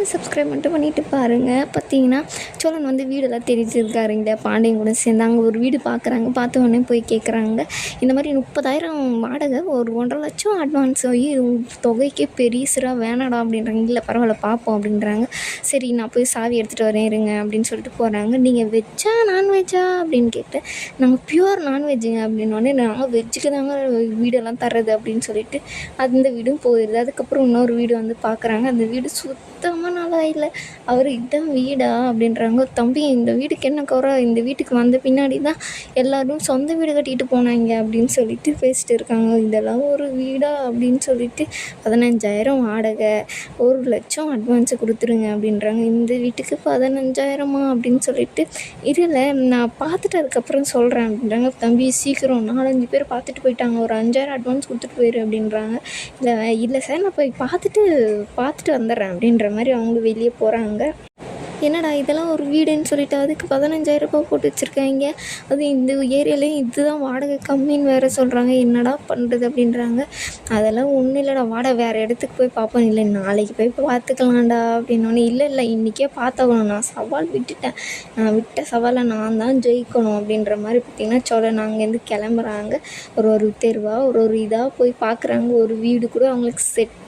எல்லாரும் சப்ஸ்கிரைப் மட்டும் பண்ணிட்டு பாருங்கள். பார்த்தீங்கன்னா சோழன் வந்து வீடெல்லாம் தேடிட்டு இருக்காருங்க. பாண்டியன் கூட சேர்ந்து அங்கே ஒரு வீடு பார்க்குறாங்க. பார்த்த உடனே போய் கேட்குறாங்க, இந்த மாதிரி 30,000 வாடகை, ஒரு 1,50,000 லட்சம் அட்வான்ஸ் ஆகி தொகைக்கே பெரியசுரா வேணாடா அப்படின்றாங்க. இல்லை பரவாயில்ல பார்ப்போம் அப்படின்றாங்க. சரி நான் போய் சாவி எடுத்துகிட்டு வரேன் இருங்க அப்படின்னு சொல்லிட்டு போகிறாங்க. நீங்கள் வெஜ்ஜா நான்வெஜ்ஜா அப்படின்னு கேட்டேன். நாங்கள் பியூர் நான்வெஜ்ஜுங்க அப்படின்னோடனே நாங்கள் வெஜ்ஜுக்கு தாங்க வீடெல்லாம் தர்றது அப்படின்னு சொல்லிட்டு அந்த வீடும் போயிடுது. அதுக்கப்புறம் இன்னொரு வீடு வந்து பார்க்குறாங்க. அந்த வீடு சுத்தமாக நல்லா இல்லை. அவர் இதான் வீடா அப்படின்றாங்க. தம்பி இந்த வீட்டுக்கு என்ன குறை, இந்த வீட்டுக்கு வந்த பின்னாடி தான் எல்லோரும் சொந்த வீடு கட்டிட்டு போனாங்க அப்படின்னு சொல்லிட்டு பேசிட்டு இருக்காங்க. இதெல்லாம் ஒரு வீடா அப்படின்னு சொல்லிட்டு 15,000 வாடகை, 1,00,000 அட்வான்ஸு கொடுத்துருங்க அப்படின்றாங்க. இந்த வீட்டுக்கு 15,000மா அப்படின்னு சொல்லிட்டு இல்லை நான் பார்த்துட்டு அதுக்கப்புறம் சொல்கிறேன் அப்படின்றாங்க. தம்பி சீக்கிரம் 4-5 பேர் பார்த்துட்டு போயிட்டாங்க, ஒரு 5,000 அட்வான்ஸ் கொடுத்துட்டு போயிரு அப்படின்றாங்க. இல்லை சார் நான் போய் பார்த்துட்டு வந்துடுறேன் அப்படின்ற மாதிரி அவங்களும் வெளியே போகிறாங்க. என்னடா இதெல்லாம் ஒரு வீடுன்னு சொல்லிட்டு அதுக்கு 15,000 ரூபாய் போட்டு வச்சுருக்காங்க. அது இந்த ஏரியாலேயும் இதுதான் வாடகை கம்மின்னு வேறு சொல்கிறாங்க. என்னடா பண்ணுறது அப்படின்றாங்க. அதெல்லாம் ஒன்றும் இல்லைடா, வாடகை வேறு இடத்துக்கு போய் பார்ப்போம். இல்லை நாளைக்கு போய் பார்த்துக்கலாம்டா அப்படின்னோடனே இல்லை இன்றைக்கே பார்த்தாகணும், நான் சவால் விட்டுட்டேன், நான் விட்ட சவாலை நான் தான் ஜெயிக்கணும் அப்படின்ற மாதிரி பார்த்திங்கன்னா சோழன் அங்கேருந்து கிளம்புறாங்க. ஒரு தெருவாக ஒரு இதாக போய் பார்க்குறாங்க. ஒரு வீடு கூட அவங்களுக்கு செட்டே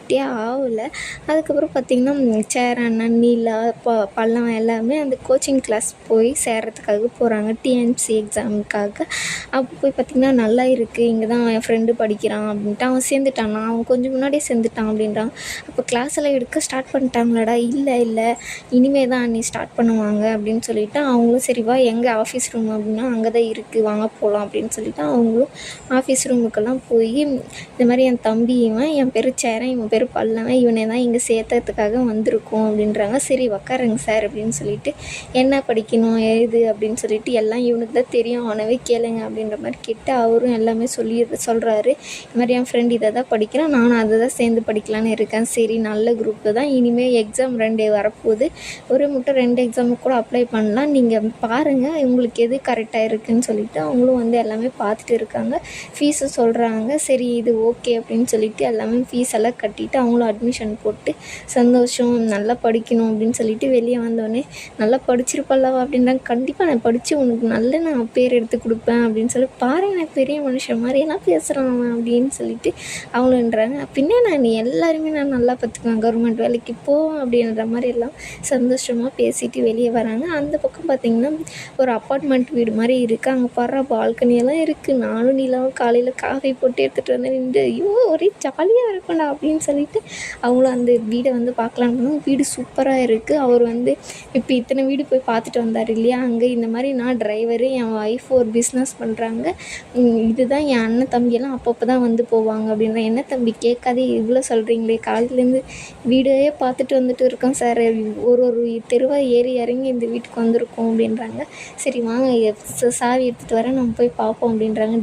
ஆகலை. அதுக்கப்புறம் பார்த்திங்கன்னா சேர் அண்ணன் நீலா பள்ளம் எல்லாமே அந்த கோச்சிங் கிளாஸ் போய் சேர்கிறதுக்காக போகிறாங்க, டிஎன்சி எக்ஸாமுக்காக. அப்போ போய் பார்த்திங்கன்னா நல்லா இருக்குது, இங்கே தான் என் ஃப்ரெண்டு படிக்கிறான் அப்படின்ட்டு அவன் சேர்ந்துட்டான், அவன் கொஞ்சம் முன்னாடியே சேர்ந்துட்டான் அப்படின்றான். அப்போ கிளாஸ் எல்லாம் எடுக்க ஸ்டார்ட் பண்ணிட்டாங்களாடா. இல்லை இனிமே தான் நீ ஸ்டார்ட் பண்ணுவாங்க அப்படின்னு சொல்லிவிட்டு அவங்களும் சரிவா எங்கே ஆஃபீஸ் ரூம் அப்படின்னா அங்கே தான் இருக்குது வாங்க போகலாம் அப்படின்னு சொல்லிவிட்டு அவங்களும் ஆஃபீஸ் ரூமுக்கெல்லாம் போய் இந்த மாதிரி என் தம்பி என் பேர் சேரன், இவன் பேர் பல்லவன், இவனே தான் இங்கே சேர்த்ததுக்காக வந்திருக்கோம் அப்படின்றாங்க. சரி உக்காருங்க சார் அப்படின்னு சொல்லிட்டு என்ன படிக்கணும் ஏது அப்படின்னு சொல்லிட்டு எல்லாம் இவனுக்கு தான் தெரியும், அவனவே கேளுங்க அப்படின்ற மாதிரி கேட்டு அவரும் எல்லாமே சொல்கிறாரு. இந்த மாதிரி என் ஃப்ரெண்ட் இதை தான் படிக்கிறான், நானும் அதை தான் சேர்ந்து படிக்கலான்னு இருக்கேன். சரி நல்ல குரூப்பு தான், இனிமேல் எக்ஸாம் 2 வரப்போகுது, ஒரு மட்டும் 2 எக்ஸாமுக்கு கூட அப்ளை பண்ணலாம், நீங்கள் பாருங்கள் உங்களுக்கு எது கரெக்டாக இருக்குதுன்னு சொல்லிட்டு அவங்களும் வந்து எல்லாமே பார்த்துட்டு இருக்காங்க. ஃபீஸு சொல்கிறாங்க. சரி இது ஓகே அப்படின்னு சொல்லிட்டு எல்லாமே ஃபீஸ் எல்லாம் கட்டிட்டு அவங்களும் அட்மிஷன் போட்டு சந்தோஷம் நல்லா படிக்கணும் அப்படின்னு சொல்லிட்டு வெளியே வந்தோடனே நல்லா படிச்சிருப்பல்லவா அப்படின்றாங்க. கண்டிப்பாக நான் படித்து உனக்கு நல்ல நான் பேர் எடுத்து கொடுப்பேன் அப்படின்னு சொல்லி பாருங்க, நான் பெரிய மனுஷன் மாதிரியெல்லாம் பேசுகிறான் அப்படின்னு சொல்லிட்டு அவங்களுன்றாங்க. பின்னே நான் எல்லாருமே நான் நல்லா பார்த்துக்குவேன், கவர்மெண்ட் வேலைக்கு போவேன் அப்படின்ற மாதிரி எல்லாம் சந்தோஷமாக பேசிட்டு வெளியே வராங்க. அந்த பக்கம் பார்த்திங்கன்னா ஒரு அப்பார்ட்மெண்ட் வீடு மாதிரி இருக்குது. அங்கே பாடுற பால்கனியெல்லாம் இருக்குது. நானும் நீலாவும் காலையில் காஃபி போட்டு எடுத்துகிட்டு வந்து நின்று ஒரே ஜாலியாக இருக்கும்டா அப்படின்னு சொல்லிட்டு அவங்களும் அந்த வீடை வந்து பார்க்கலான்னு வீடு சூப்பராக இருக்குது. அவர் வந்து இப்போ இத்தனை வீடு போய் பார்த்துட்டு வந்தார் இல்லையா, அங்கே இந்த மாதிரி நான் டிரைவரு, என் ஒய்ஃப் ஒரு பிஸ்னஸ் பண்ணுறாங்க, இதுதான் என் அண்ணன் தம்பியெல்லாம் அப்பப்போ தான் வந்து போவாங்க அப்படின்ற. என்ன தம்பி கேட்காதே இவ்வளோ சொல்கிறீங்களே, காலையிலேருந்து வீடே பார்த்துட்டு வந்துட்டு இருக்கோம் சார், ஒரு தெருவாக ஏறி இறங்கி இந்த வீட்டுக்கு வந்திருக்கோம் அப்படின்றாங்க. சரி வாங்க சாவி எடுத்துகிட்டு வரேன் நம்ம போய் பார்ப்போம் அப்படின்றாங்க.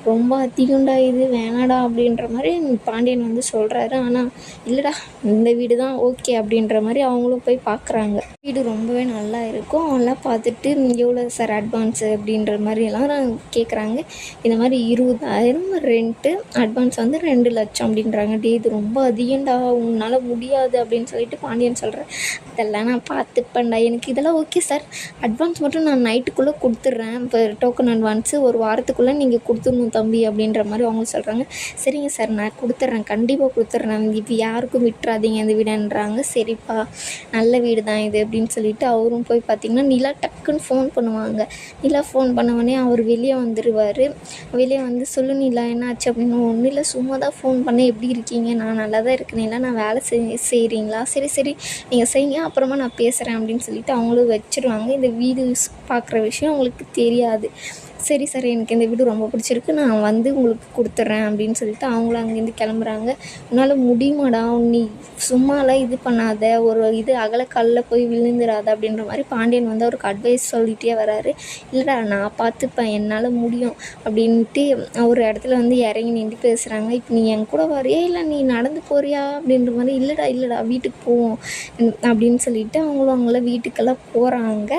ரொம்ப அதிகம்டா இது, வேணாடா அப்படின்ற மாதிரி பாண்டியன் வந்து சொல்கிறாரு. ஆனால் இல்லைடா இந்த வீடு தான் ஓகே அப்படின்ற மாதிரி அவங்களும் போய் பார்க்குறாங்க. வீடு ரொம்பவே நல்லா இருக்கும். அவங்களாம் பார்த்துட்டு எவ்வளோ சார் அட்வான்ஸு அப்படின்ற மாதிரி எல்லாம் கேட்குறாங்க. இந்த மாதிரி 20,000 ரெண்ட்டு, அட்வான்ஸ் வந்து 2,00,000 அப்படின்றாங்க. இது ரொம்ப அதிகம்டா, உன்னால் முடியாது அப்படின்னு சொல்லிட்டு பாண்டியன் சொல்கிறேன். அதெல்லாம் நான் பார்த்துப்பேன்டா, எனக்கு இதெல்லாம் ஓகே சார், அட்வான்ஸ் மட்டும் நான் நைட்டுக்குள்ளே கொடுத்துட்றேன், இப்போ டோக்கன் அட்வான்ஸு ஒரு வாரத்துக்குள்ளே நீங்கள் கொடுத்துடணும் தம்பி அப்படின்ற மாதிரி அவங்க சொல்கிறாங்க. சரிங்க சார் நான் கொடுத்துட்றேன், கண்டிப்பாக கொடுத்துட்றேன், இப்போ யாருக்கும் விட்டுறாதீங்க இந்த வீடுன்றாங்க. சரிப்பா நல்ல வீடு தான் இது அப்படின்னு சொல்லிட்டு அவரும் போய் பார்த்திங்கன்னா நிலா டக்குன்னு ஃபோன் பண்ணுவாங்க. நிலா ஃபோன் பண்ணவொடனே அவர் வெளியே வந்துடுவார். வெளியே வந்து சொல்லு நிலா என்ன ஆச்சு அப்படின்னு. ஒன்றும் இல்லை சும்மா தான் ஃபோன் பண்ணேன், எப்படி இருக்கீங்க, நான் நல்லா தான் இருக்கேன், இல்லை நான் வேலை செய்கிறீங்களா, சரி நீங்கள் செய்யுங்க அப்புறமா நான் பேசுகிறேன் அப்படின்னு சொல்லிட்டு அவங்களும் வச்சுருவாங்க. இந்த வீடு பார்க்குற விஷயம் அவங்களுக்கு தெரியாது. சரி சார் எனக்கு இந்த வீடு ரொம்ப பிடிச்சிருக்கு, நான் வந்து உங்களுக்கு கொடுத்துட்றேன் அப்படின்னு சொல்லிட்டு அவங்களும் அங்கேருந்து கிளம்புறாங்க. உன்னால் முடியுமாடா, நீ சும்மாலாம் இது பண்ணாத, ஒரு இது அகலக்காலில் போய் விழுந்துடாத அப்படின்ற மாதிரி பாண்டியன் வந்து அவருக்கு அட்வைஸ் சொல்லிகிட்டே வராரு. இல்லைடா நான் பார்த்துப்பேன், என்னால் முடியும் அப்படின்ட்டு ஒரு இடத்துல வந்து இறங்கி நின்று பேசுகிறாங்க. இப்போ நீ என் கூட வரையா இல்லை நீ நடந்து போறியா அப்படின்ற மாதிரி. இல்லைடா வீட்டுக்கு போவோம் அப்படின்னு சொல்லிட்டு அவங்களும் அவங்கள வீட்டுக்கெல்லாம் போகிறாங்க.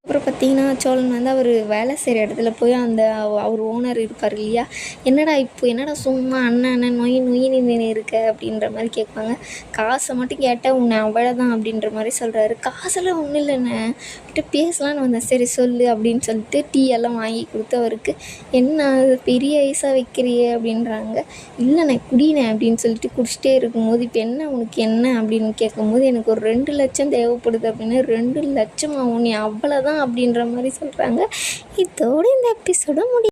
அப்புறம் பார்த்திங்கன்னா சோழன் வந்து அவர் வேலை செய்கிற இடத்துல போய் போய் அந்த அவர் ஓனர் இருப்பார் இல்லையா, என்னடா சும்மா அண்ணன் நொய் நொயின்னு இருக்க அப்படின்ற மாதிரி கேட்பாங்க. காசை மட்டும் கேட்டால் உன்னை அவ்வளோதான் அப்படின்ற மாதிரி சொல்கிறாரு. காசெல்லாம் ஒன்றும் இல்லைண்ணே, கிட்ட பேசலான்னு வந்தேன். சரி சொல்லு அப்படின்னு சொல்லிட்டு டீ எல்லாம் வாங்கி கொடுத்து அவருக்கு, என்ன பெரிய ஐஸாக வைக்கிறியே அப்படின்றாங்க. இல்லைண்ணே குடிண்ணே அப்படின்னு சொல்லிட்டு குடிச்சிட்டே இருக்கும்போது, இப்போ என்ன உனக்கு என்ன அப்படின்னு கேட்கும்போது, எனக்கு ஒரு 2 லட்சம் தேவைப்படுது அப்படின்னு. 2 லட்சமா உன்னை அவ்வளோதான் அப்படின்ற மாதிரி சொல்கிறாங்க. இதோடு இந்த எபிசோட